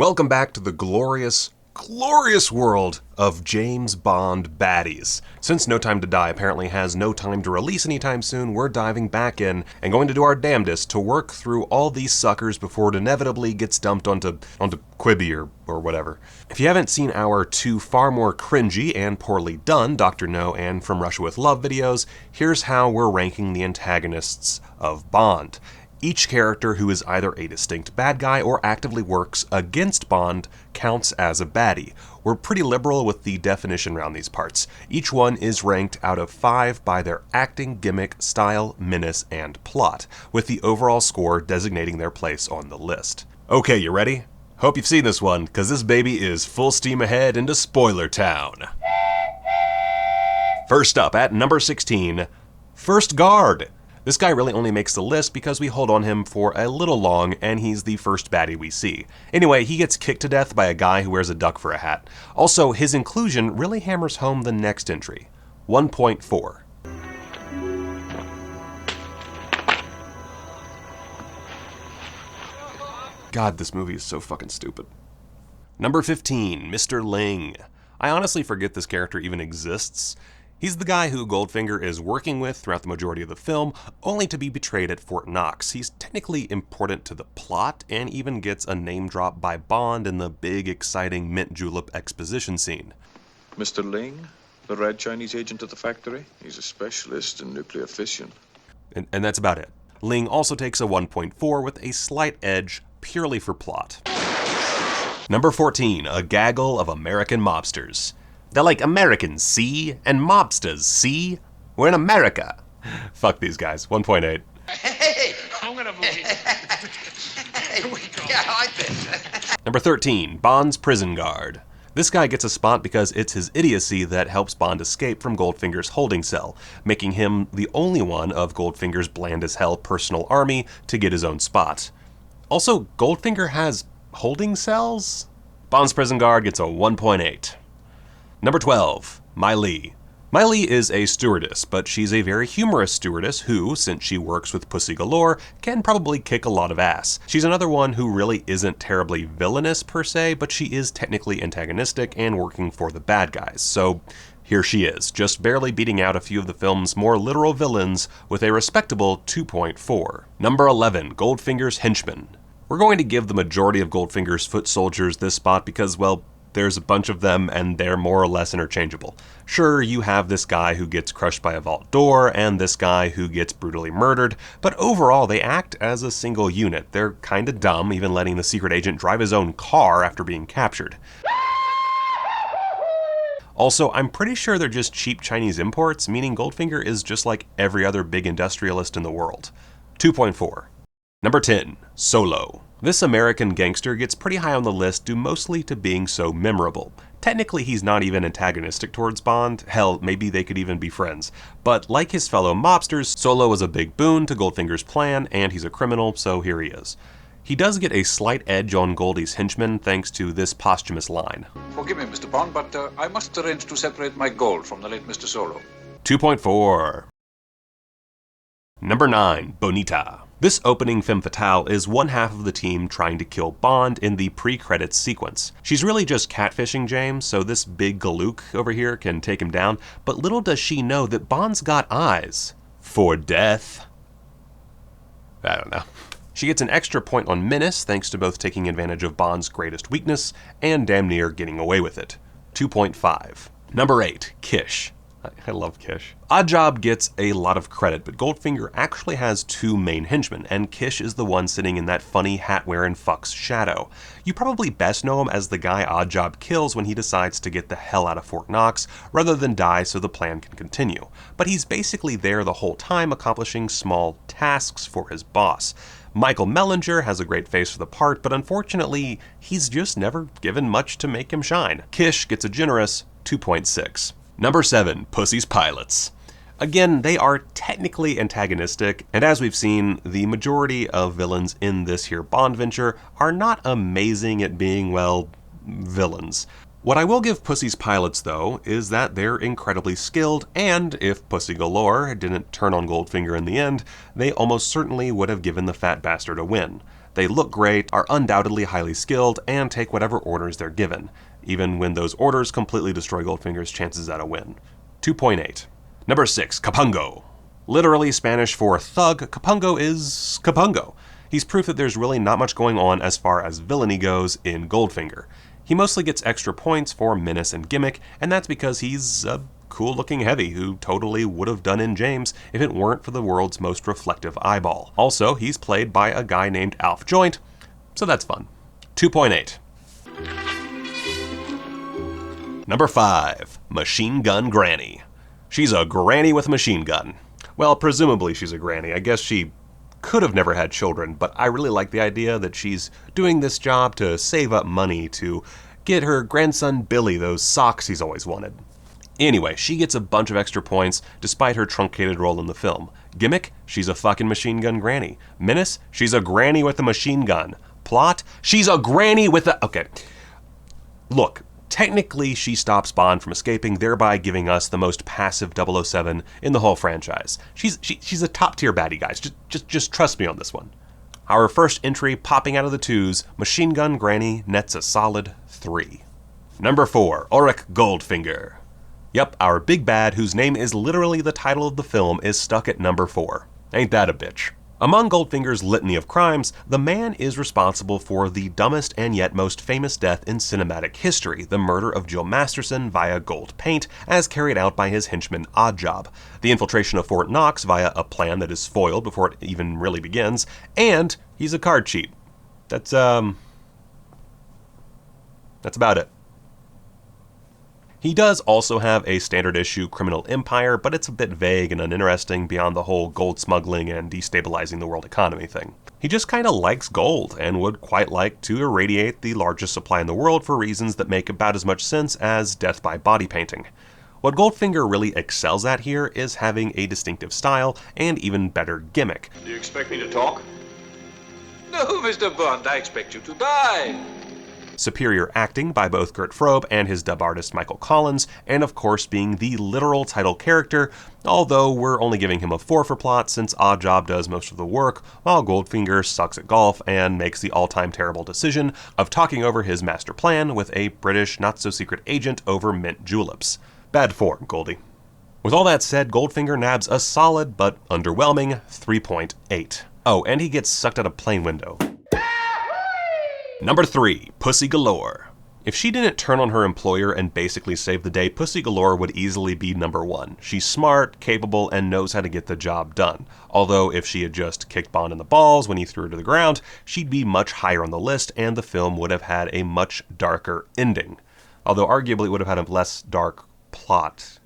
Welcome back to the glorious world of James Bond baddies. Since No Time to Die apparently has no time to release anytime soon, we're diving back in and going to do our damnedest to work through all these suckers before it inevitably gets dumped onto Quibi or whatever. If you haven't seen our two far more cringy and poorly done Dr. No and From Russia with Love videos, here's how we're ranking the antagonists of Bond. Each character who is either a distinct bad guy or actively works against Bond counts as a baddie. We're pretty liberal with the definition around these parts. Each one is ranked out of 5 by their acting, gimmick, style, menace, and plot, with the overall score designating their place on the list. Okay, you ready? Hope you've seen this one, because this baby is full steam ahead into Spoiler Town. First up at number 16, First Guard. This guy really only makes the list because we hold on him for a little long and he's the first baddie we see. Anyway, he gets kicked to death by a guy who wears a duck for a hat. Also, his inclusion really hammers home the next entry, 1.4. God, this movie is so fucking stupid. Number 15, Mr. Ling. I honestly forget this character even exists. He's the guy who Goldfinger is working with throughout the majority of the film, only to be betrayed at Fort Knox. He's technically important to the plot, and even gets a name drop by Bond in the big, exciting mint julep exposition scene. Mr. Ling, the red Chinese agent at the factory? He's a specialist in nuclear fission. And that's about it. Ling also takes a 1.4 with a slight edge, purely for plot. Number 14, a gaggle of American mobsters. They're like Americans, see? And mobsters, see? We're in America. Fuck these guys. 1.8. Hey, I'm gonna move it. Here we go. Yeah, I like this. Number 13, Bond's prison guard. This guy gets a spot because it's his idiocy that helps Bond escape from Goldfinger's holding cell, making him the only one of Goldfinger's bland-as-hell personal army to get his own spot. Also, Goldfinger has holding cells? Bond's prison guard gets a 1.8. Number 12, Mai Li. Mai Li is a stewardess, but she's a very humorous stewardess who, since she works with pussy galore, can probably kick a lot of ass. She's another one who really isn't terribly villainous per se, but she is technically antagonistic and working for the bad guys. So here she is, just barely beating out a few of the film's more literal villains with a respectable 2.4. Number 11, Goldfinger's henchmen. We're going to give the majority of Goldfinger's foot soldiers this spot because, well, there's a bunch of them and they're more or less interchangeable. Sure, you have this guy who gets crushed by a vault door and this guy who gets brutally murdered, but overall they act as a single unit. They're kinda dumb, even letting the secret agent drive his own car after being captured. Also, I'm pretty sure they're just cheap Chinese imports, meaning Goldfinger is just like every other big industrialist in the world. 2.4. Number 10, Solo. This American gangster gets pretty high on the list due mostly to being so memorable. Technically, he's not even antagonistic towards Bond. Hell, maybe they could even be friends. But like his fellow mobsters, Solo is a big boon to Goldfinger's plan, and he's a criminal, so here he is. He does get a slight edge on Goldie's henchmen thanks to this posthumous line. Forgive me, Mr. Bond, but I must arrange to separate my gold from the late Mr. Solo. 2.4. Number 9, Bonita. This opening femme fatale is one half of the team trying to kill Bond in the pre-credits sequence. She's really just catfishing James, so this big galook over here can take him down, but little does she know that Bond's got eyes. For death. I don't know. She gets an extra point on menace thanks to both taking advantage of Bond's greatest weakness and damn near getting away with it. 2.5. Number 8, Kish. I love Kish. Oddjob gets a lot of credit, but Goldfinger actually has 2 main henchmen, and Kish is the one sitting in that funny hat-wearing fuck's shadow. You probably best know him as the guy Oddjob kills when he decides to get the hell out of Fort Knox, rather than die so the plan can continue. But he's basically there the whole time accomplishing small tasks for his boss. Michael Mellinger has a great face for the part, but unfortunately, he's just never given much to make him shine. Kish gets a generous 2.6. Number 7, Pussy's Pilots. Again, they are technically antagonistic, and as we've seen, the majority of villains in this here Bond venture are not amazing at being, well, villains. What I will give Pussy's Pilots, though, is that they're incredibly skilled, and if Pussy Galore didn't turn on Goldfinger in the end, they almost certainly would have given the fat bastard a win. They look great, are undoubtedly highly skilled, and take whatever orders they're given, even when those orders completely destroy Goldfinger's chances at a win. 2.8. Number 6, Capungo. Literally Spanish for thug, Capungo is Capungo. He's proof that there's really not much going on as far as villainy goes in Goldfinger. He mostly gets extra points for menace and gimmick, and that's because he's a cool-looking heavy who totally would have done in James if it weren't for the world's most reflective eyeball. Also, he's played by a guy named Alf Joint, so that's fun. 2.8. Number 5, Machine Gun Granny. She's a granny with a machine gun. Well, presumably she's a granny. I guess she could have never had children, but I really like the idea that she's doing this job to save up money to get her grandson Billy those socks he's always wanted. Anyway, she gets a bunch of extra points despite her truncated role in the film. Gimmick? She's a fucking machine gun granny. Menace? She's a granny with a machine gun. Plot? She's a granny with a... Okay. Look, technically she stops Bond from escaping, thereby giving us the most passive 007 in the whole franchise. She's a top-tier baddie, guys. Just trust me on this one. Our first entry, popping out of the twos, Machine Gun Granny nets a solid 3. Number 4, Ulrich Goldfinger. Yep, our big bad, whose name is literally the title of the film, is stuck at number 4. Ain't that a bitch? Among Goldfinger's litany of crimes, the man is responsible for the dumbest and yet most famous death in cinematic history, the murder of Jill Masterson via gold paint, as carried out by his henchman Oddjob, the infiltration of Fort Knox via a plan that is foiled before it even really begins, and he's a card cheat. That's about it. He does also have a standard issue criminal empire, but it's a bit vague and uninteresting beyond the whole gold smuggling and destabilizing the world economy thing. He just kinda likes gold and would quite like to irradiate the largest supply in the world for reasons that make about as much sense as death by body painting. What Goldfinger really excels at here is having a distinctive style and even better gimmick. Do you expect me to talk? No, Mr. Bond, I expect you to die. Superior acting by both Gert Frobe and his dub artist Michael Collins, and of course being the literal title character, although we're only giving him a 4 for plot since Oddjob does most of the work, while Goldfinger sucks at golf and makes the all-time terrible decision of talking over his master plan with a British not-so-secret agent over mint juleps. Bad form, Goldie. With all that said, Goldfinger nabs a solid but underwhelming 3.8. Oh, and he gets sucked out a plane window. Number 3, Pussy Galore. If she didn't turn on her employer and basically save the day, Pussy Galore would easily be number 1. She's smart, capable, and knows how to get the job done. Although if she had just kicked Bond in the balls when he threw her to the ground, she'd be much higher on the list and the film would have had a much darker ending. Although arguably it would have had a less dark plot.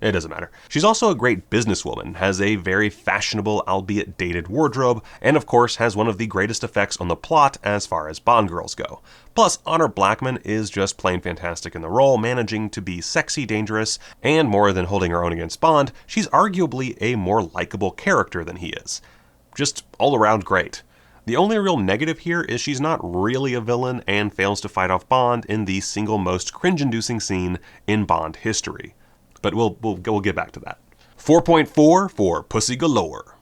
It doesn't matter. She's also a great businesswoman, has a very fashionable, albeit dated wardrobe, and of course has one of the greatest effects on the plot as far as Bond girls go. Plus, Honor Blackman is just plain fantastic in the role, managing to be sexy, dangerous, and more than holding her own against Bond, she's arguably a more likable character than he is. Just all around great. The only real negative here is she's not really a villain and fails to fight off Bond in the single most cringe-inducing scene in Bond history. But we'll get back to that. 4.4 for Pussy Galore.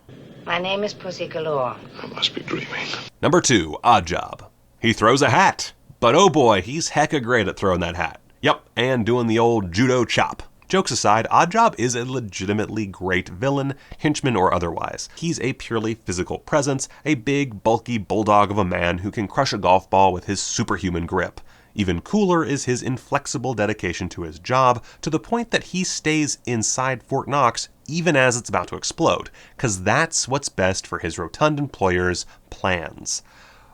My name is Pussy Galore. I must be dreaming. Number 2, Oddjob. He throws a hat. But oh boy, he's hecka great at throwing that hat. Yep, and doing the old judo chop. Jokes aside, Oddjob is a legitimately great villain, henchman or otherwise. He's a purely physical presence, a big, bulky bulldog of a man who can crush a golf ball with his superhuman grip. Even cooler is his inflexible dedication to his job, to the point that he stays inside Fort Knox even as it's about to explode, cause that's what's best for his rotund employer's plans.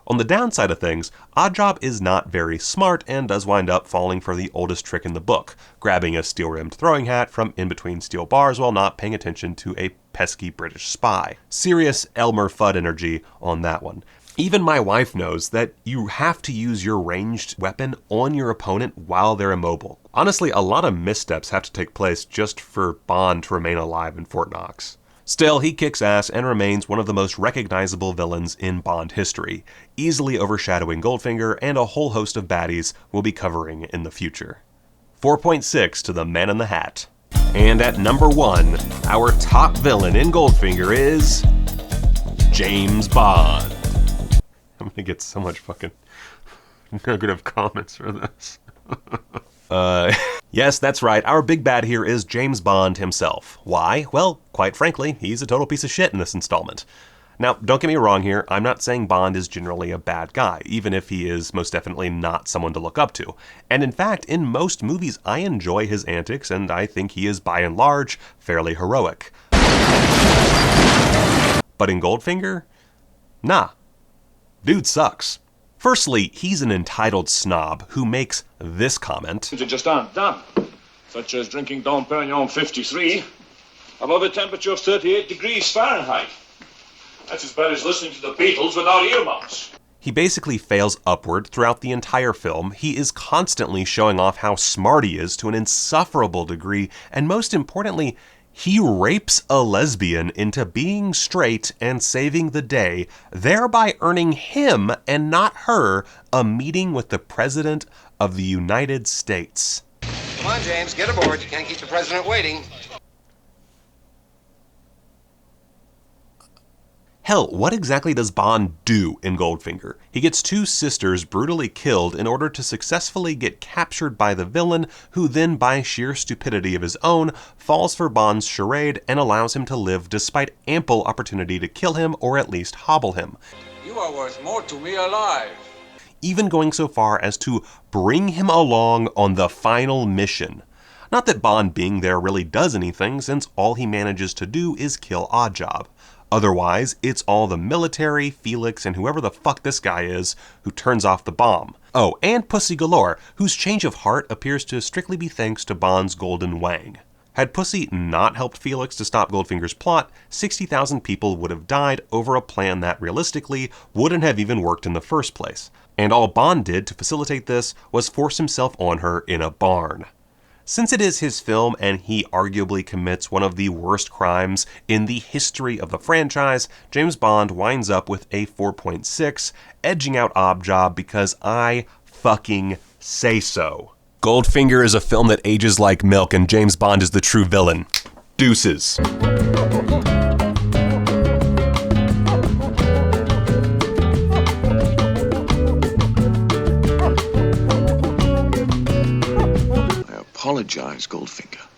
On the downside of things, Oddjob is not very smart and does wind up falling for the oldest trick in the book, grabbing a steel-rimmed throwing hat from in between steel bars while not paying attention to a pesky British spy. Serious Elmer Fudd energy on that one. Even my wife knows that you have to use your ranged weapon on your opponent while they're immobile. Honestly, a lot of missteps have to take place just for Bond to remain alive in Fort Knox. Still, he kicks ass and remains one of the most recognizable villains in Bond history, easily overshadowing Goldfinger and a whole host of baddies we'll be covering in the future. 4.6 to the Man in the Hat. And at number 1, our top villain in Goldfinger is James Bond. I'm gonna get so much fucking negative comments for this. Yes, that's right. Our big bad here is James Bond himself. Why? Well, quite frankly, he's a total piece of shit in this installment. Now, don't get me wrong here. I'm not saying Bond is generally a bad guy, even if he is most definitely not someone to look up to. And in fact, in most movies, I enjoy his antics, and I think he is, by and large, fairly heroic. But in Goldfinger? Nah. Dude sucks. Firstly, he's an entitled snob who makes this comment. They just aren't done, such as drinking Dom Perignon 53 above a temperature of 38 degrees Fahrenheit. That's as bad as listening to the Beatles without earmuffs. He basically fails upward throughout the entire film. He is constantly showing off how smart he is to an insufferable degree, and most importantly, he rapes a lesbian into being straight and saving the day, thereby earning him, and not her, a meeting with the President of the United States. Come on, James, get aboard. You can't keep the president waiting. Hell, what exactly does Bond do in Goldfinger? He gets two sisters brutally killed in order to successfully get captured by the villain, who then, by sheer stupidity of his own, falls for Bond's charade and allows him to live despite ample opportunity to kill him or at least hobble him. You are worth more to me alive. Even going so far as to bring him along on the final mission. Not that Bond being there really does anything, since all he manages to do is kill Oddjob. Otherwise, it's all the military, Felix, and whoever the fuck this guy is who turns off the bomb. Oh, and Pussy Galore, whose change of heart appears to strictly be thanks to Bond's golden wang. Had Pussy not helped Felix to stop Goldfinger's plot, 60,000 people would have died over a plan that realistically wouldn't have even worked in the first place. And all Bond did to facilitate this was force himself on her in a barn. Since it is his film and he arguably commits one of the worst crimes in the history of the franchise, James Bond winds up with a 4.6, edging out Oddjob because I fucking say so. Goldfinger is a film that ages like milk, and James Bond is the true villain. Deuces. Apologize, Goldfinger.